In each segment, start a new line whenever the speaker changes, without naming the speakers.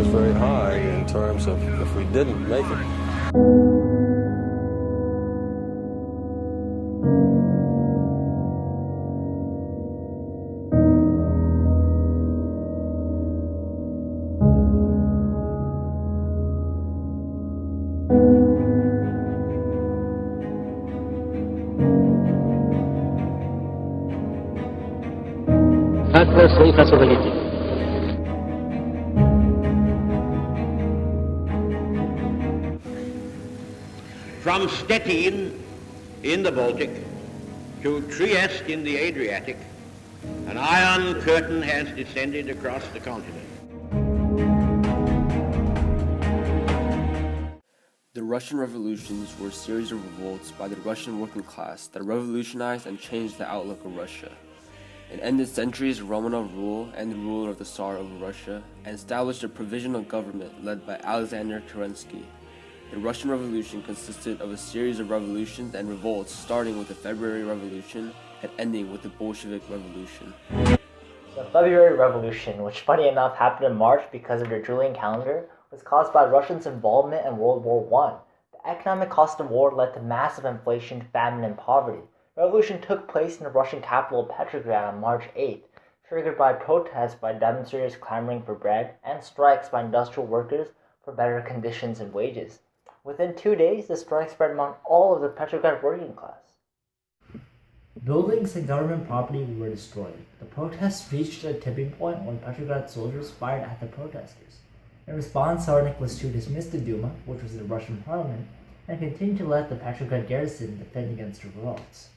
was very high in terms of if we didn't make it.
From Stettin in the Baltic to Trieste in the Adriatic, an iron curtain has descended across the continent.
The Russian revolutions were a series of revolts by the Russian working class that revolutionized and changed the outlook of Russia. It ended centuries of Romanov rule and the rule of the Tsar over Russia, and established a provisional government led by Alexander Kerensky. The Russian Revolution consisted of a series of revolutions and revolts starting with the February Revolution and ending with the Bolshevik Revolution.
The February Revolution, which funny enough happened in March because of their Julian calendar, was caused by Russians' involvement in World War I. The economic cost of war led to massive inflation, famine, and poverty. The revolution took place in the Russian capital Petrograd on March 8th, triggered by protests by demonstrators clamoring for bread and strikes by industrial workers for better conditions and wages. Within 2 days, the strike spread among all of the Petrograd working class.
Buildings and government property were destroyed. The protests reached a tipping point when Petrograd soldiers fired at the protesters. In response, Tsar Nicholas II dismissed the Duma, which was the Russian parliament, and continued to let the Petrograd garrison defend against revolts.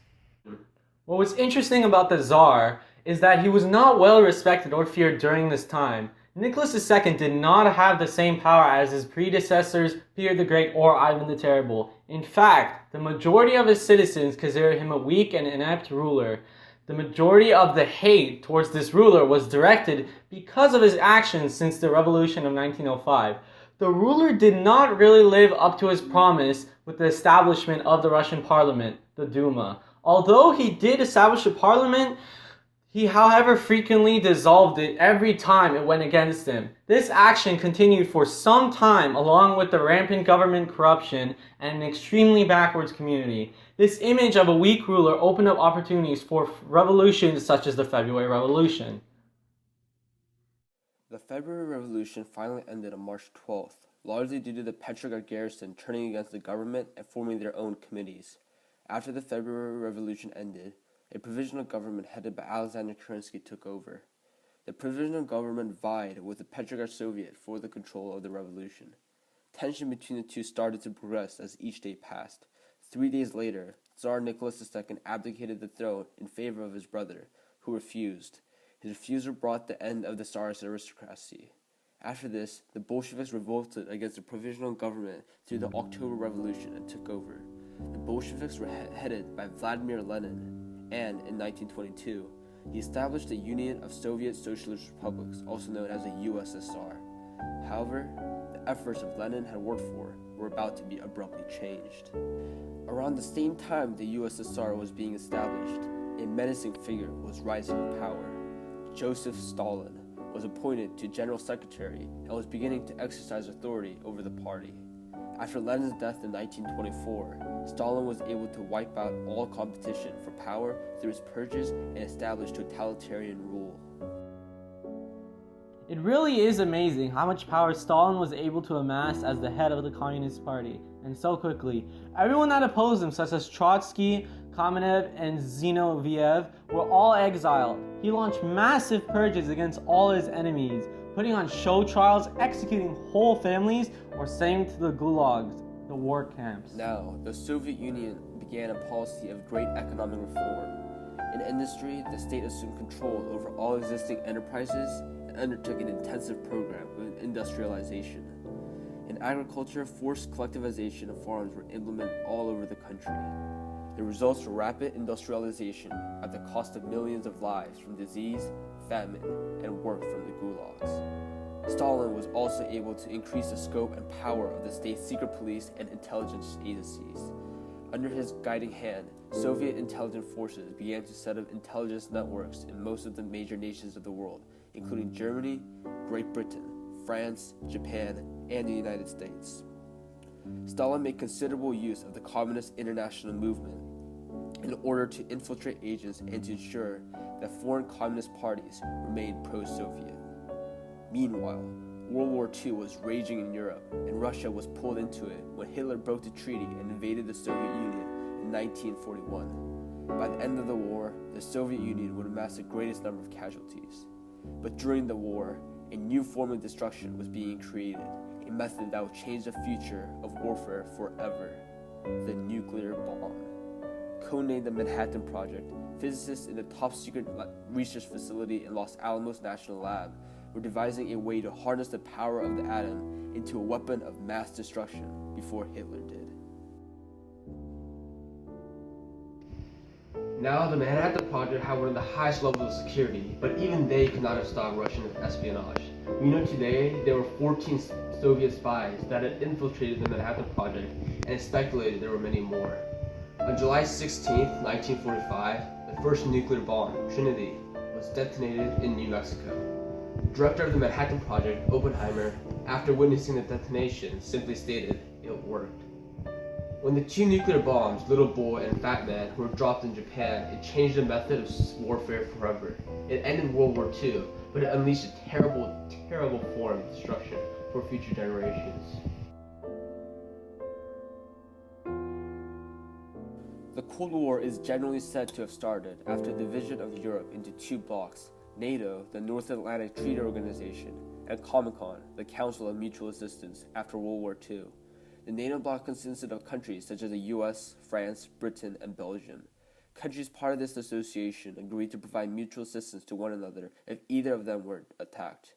What was interesting about the Tsar is that he was not well respected or feared during this time. Nicholas II did not have the same power as his predecessors, Peter the Great or Ivan the Terrible. In fact, the majority of his citizens considered him a weak and inept ruler. The majority of the hate towards this ruler was directed because of his actions since the revolution of 1905. The ruler did not really live up to his promise with the establishment of the Russian parliament, the Duma. Although he did establish a parliament, he, however, frequently dissolved it every time it went against him. This action continued for some time along with the rampant government corruption and an extremely backwards community. This image of a weak ruler opened up opportunities for revolutions such as the February Revolution.
The February Revolution finally ended on March 12th, largely due to the Petrograd garrison turning against the government and forming their own committees. After the February Revolution ended, a provisional government headed by Alexander Kerensky took over. The provisional government vied with the Petrograd Soviet for the control of the revolution. Tension between the two started to progress as each day passed. 3 days later, Tsar Nicholas II abdicated the throne in favor of his brother, who refused. His refusal brought the end of the Tsarist aristocracy. After this, the Bolsheviks revolted against the provisional government through the October Revolution and took over. The Bolsheviks were headed by Vladimir Lenin, and in 1922, he established the Union of Soviet Socialist Republics, also known as the USSR. However, the efforts of Lenin had worked for were about to be abruptly changed. Around the same time the USSR was being established, a menacing figure was rising in power. Joseph Stalin was appointed to General Secretary and was beginning to exercise authority over the party. After Lenin's death in 1924, Stalin was able to wipe out all competition for power through his purges and establish totalitarian rule.
It really is amazing how much power Stalin was able to amass as the head of the Communist Party, and so quickly. Everyone that opposed him, such as Trotsky, Kamenev, and Zinoviev, were all exiled. He launched massive purges against all his enemies, putting on show trials, executing whole families, or sending to the gulags, the war camps.
Now, the Soviet Union began a policy of great economic reform. In industry, the state assumed control over all existing enterprises and undertook an intensive program of industrialization. In agriculture, forced collectivization of farms were implemented all over the country. The results were rapid industrialization at the cost of millions of lives from disease, famine, and work from the gulags. Stalin was also able to increase the scope and power of the state's secret police and intelligence agencies. Under his guiding hand, Soviet intelligence forces began to set up intelligence networks in most of the major nations of the world, including Germany, Great Britain, France, Japan, and the United States. Stalin made considerable use of the Communist International Movement in order to infiltrate agents and to ensure that foreign communist parties remained pro-Soviet. Meanwhile, World War II was raging in Europe, and Russia was pulled into it when Hitler broke the treaty and invaded the Soviet Union in 1941. By the end of the war, the Soviet Union would amass the greatest number of casualties. But during the war, a new form of destruction was being created, a method that would change the future of warfare forever: the nuclear bomb. Codenamed the Manhattan Project, physicists in the top-secret research facility in Los Alamos National Lab were devising a way to harness the power of the atom into a weapon of mass destruction before Hitler did. Now, the Manhattan Project had one of the highest levels of security, but even they could not have stopped Russian espionage. We know today there were 14 Soviet spies that had infiltrated the Manhattan Project, and it's speculated there were many more. On July 16, 1945, the first nuclear bomb, Trinity, was detonated in New Mexico. The director of the Manhattan Project, Oppenheimer, after witnessing the detonation, simply stated, "It worked." When the two nuclear bombs, Little Boy and Fat Man, were dropped in Japan, it changed the method of warfare forever. It ended World War II, but it unleashed a terrible, terrible form of destruction for future generations. The Cold War is generally said to have started after the division of Europe into two blocks: NATO, the North Atlantic Treaty Organization, and Comecon, the Council of Mutual Assistance, after World War II. The NATO bloc consisted of countries such as the US, France, Britain, and Belgium. Countries part of this association agreed to provide mutual assistance to one another if either of them were attacked.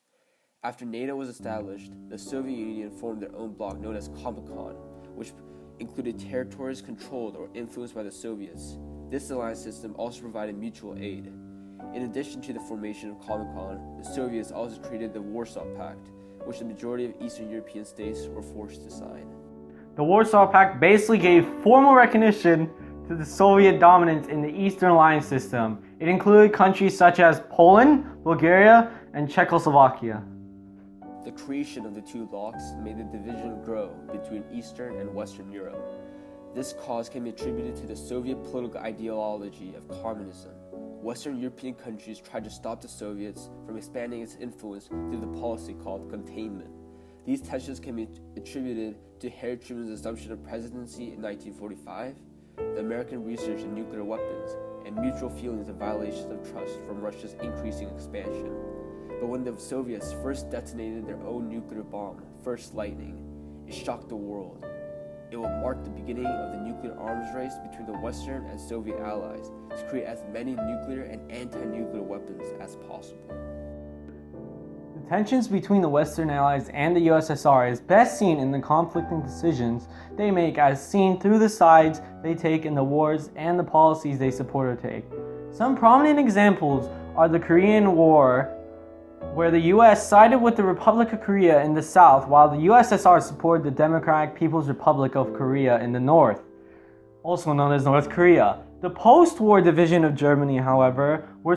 After NATO was established, the Soviet Union formed their own bloc known as Comecon, which included territories controlled or influenced by the Soviets. This alliance system also provided mutual aid. In addition to the formation of Comecon, the Soviets also created the Warsaw Pact, which the majority of Eastern European states were forced to sign.
The Warsaw Pact basically gave formal recognition to the Soviet dominance in the Eastern Alliance system. It included countries such as Poland, Bulgaria, and Czechoslovakia.
The creation of the two blocs made the division grow between Eastern and Western Europe. This cause can be attributed to the Soviet political ideology of communism. Western European countries tried to stop the Soviets from expanding its influence through the policy called containment. These tensions can be attributed to Harry Truman's assumption of presidency in 1945, the American research in nuclear weapons, and mutual feelings of violations of trust from Russia's increasing expansion. But when the Soviets first detonated their own nuclear bomb, First Lightning, it shocked the world. It will mark the beginning of the nuclear arms race between the Western and Soviet allies to create as many nuclear and anti-nuclear weapons as possible.
The tensions between the Western Allies and the USSR is best seen in the conflicting decisions they make as seen through the sides they take in the wars and the policies they support or take. Some prominent examples are the Korean War, where the US sided with the Republic of Korea in the south while the USSR supported the Democratic People's Republic of Korea in the north, also known as North Korea. The post-war division of Germany, however, where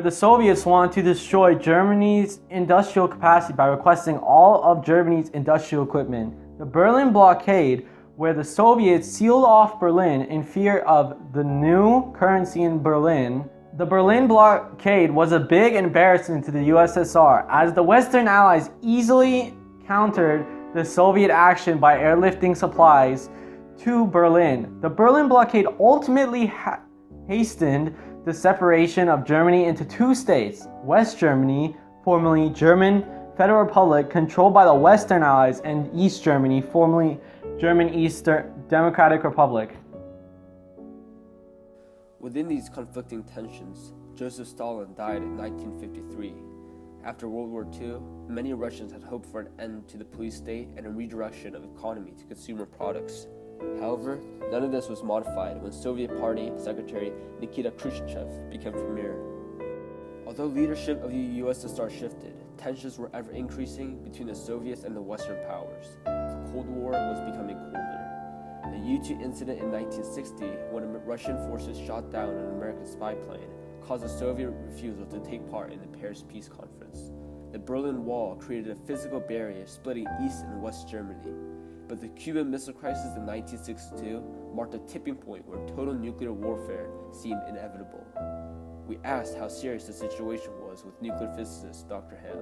the Soviets wanted to destroy Germany's industrial capacity by requesting all of Germany's industrial equipment. The Berlin blockade, where the Soviets sealed off Berlin in fear of the new currency in Berlin. The Berlin blockade was a big embarrassment to the USSR, as the Western Allies easily countered the Soviet action by airlifting supplies to Berlin. The Berlin blockade ultimately hastened the separation of Germany into two states: West Germany, formerly German Federal Republic, controlled by the Western Allies, and East Germany, formerly German Eastern Democratic Republic.
Within these conflicting tensions, Joseph Stalin died in 1953. After World War II, many Russians had hoped for an end to the police state and a redirection of economy to consumer products. However, none of this was modified when Soviet Party Secretary Nikita Khrushchev became premier. Although leadership of the USSR shifted, tensions were ever increasing between the Soviets and the Western powers. The Cold War was becoming colder. The U-2 incident in 1960, when Russian forces shot down an American spy plane, caused the Soviet refusal to take part in the Paris Peace Conference. The Berlin Wall created a physical barrier splitting East and West Germany. But the Cuban Missile Crisis in 1962 marked a tipping point where total nuclear warfare seemed inevitable. We asked how serious the situation was with nuclear physicist Dr. Ham.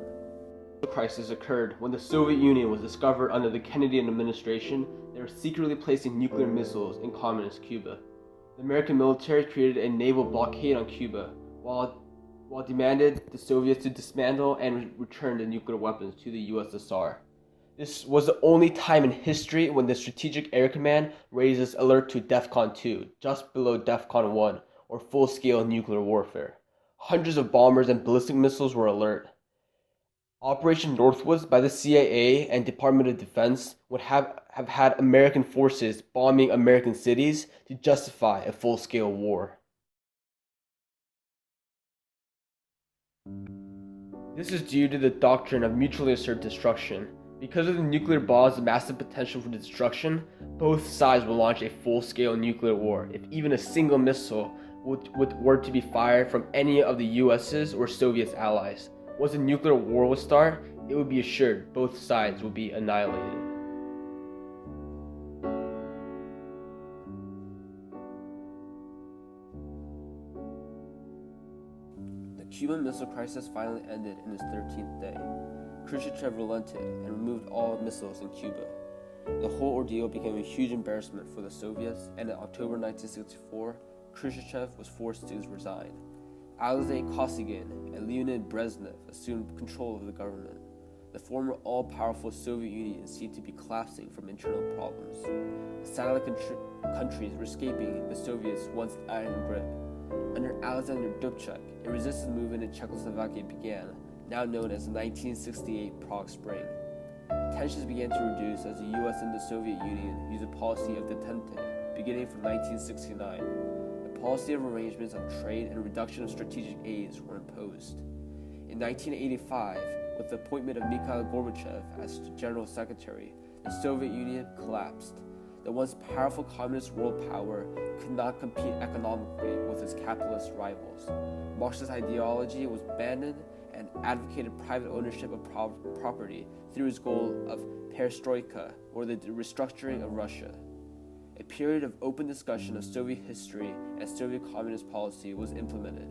The crisis occurred when the Soviet Union was discovered under the Kennedy administration. They were secretly placing nuclear missiles in communist Cuba. The American military created a naval blockade on Cuba, while demanded the Soviets to dismantle and return the nuclear weapons to the USSR. This was the only time in history when the Strategic Air Command raised its alert to DEFCON 2, just below DEFCON 1, or full-scale nuclear warfare. Hundreds of bombers and ballistic missiles were alert. Operation Northwoods by the CIA and Department of Defense would have had American forces bombing American cities to justify a full-scale war. This is due to the doctrine of mutually assured destruction. Because of the nuclear bomb's massive potential for destruction, both sides will launch a full-scale nuclear war if even a single missile were to be fired from any of the US's or Soviet's allies. Once a nuclear war would start, it would be assured both sides would be annihilated. The Cuban Missile Crisis finally ended in its 13th day. Khrushchev relented and removed all missiles in Cuba. The whole ordeal became a huge embarrassment for the Soviets, and in October 1964, Khrushchev was forced to resign. Alexei Kosygin and Leonid Brezhnev assumed control of the government. The former all-powerful Soviet Union seemed to be collapsing from internal problems. The satellite countries were escaping the Soviets' once iron grip. Under Alexander Dubček, a resistance movement in Czechoslovakia began, now known as the 1968 Prague Spring. Tensions began to reduce as the US and the Soviet Union used a policy of detente, beginning from 1969. A policy of arrangements on trade and reduction of strategic aids were imposed. In 1985, with the appointment of Mikhail Gorbachev as General Secretary, the Soviet Union collapsed. The once powerful communist world power could not compete economically with its capitalist rivals. Marxist ideology was abandoned and advocated private ownership of property through his goal of perestroika, or the restructuring of Russia. A period of open discussion of Soviet history and Soviet communist policy was implemented.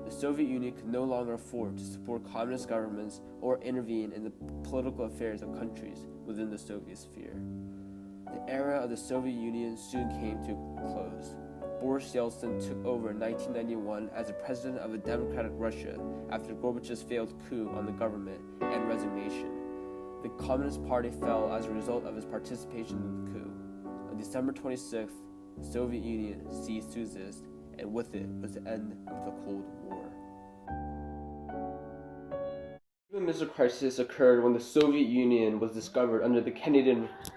The Soviet Union could no longer afford to support communist governments or intervene in the political affairs of countries within the Soviet sphere. The era of the Soviet Union soon came to a close. Boris Yeltsin took over in 1991 as the president of a democratic Russia after Gorbachev's failed coup on the government and resignation. The Communist Party fell as a result of his participation in the coup. On December 26th, the Soviet Union ceased to exist, and with it was the end of the Cold War. The Cuban Missile Crisis occurred when the Soviet Union was discovered under the Kennedy administration.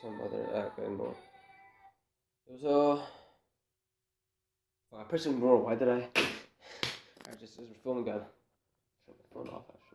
Some other angle. It was I pressed ignore. Why did I just filming again? Shut my phone off actually.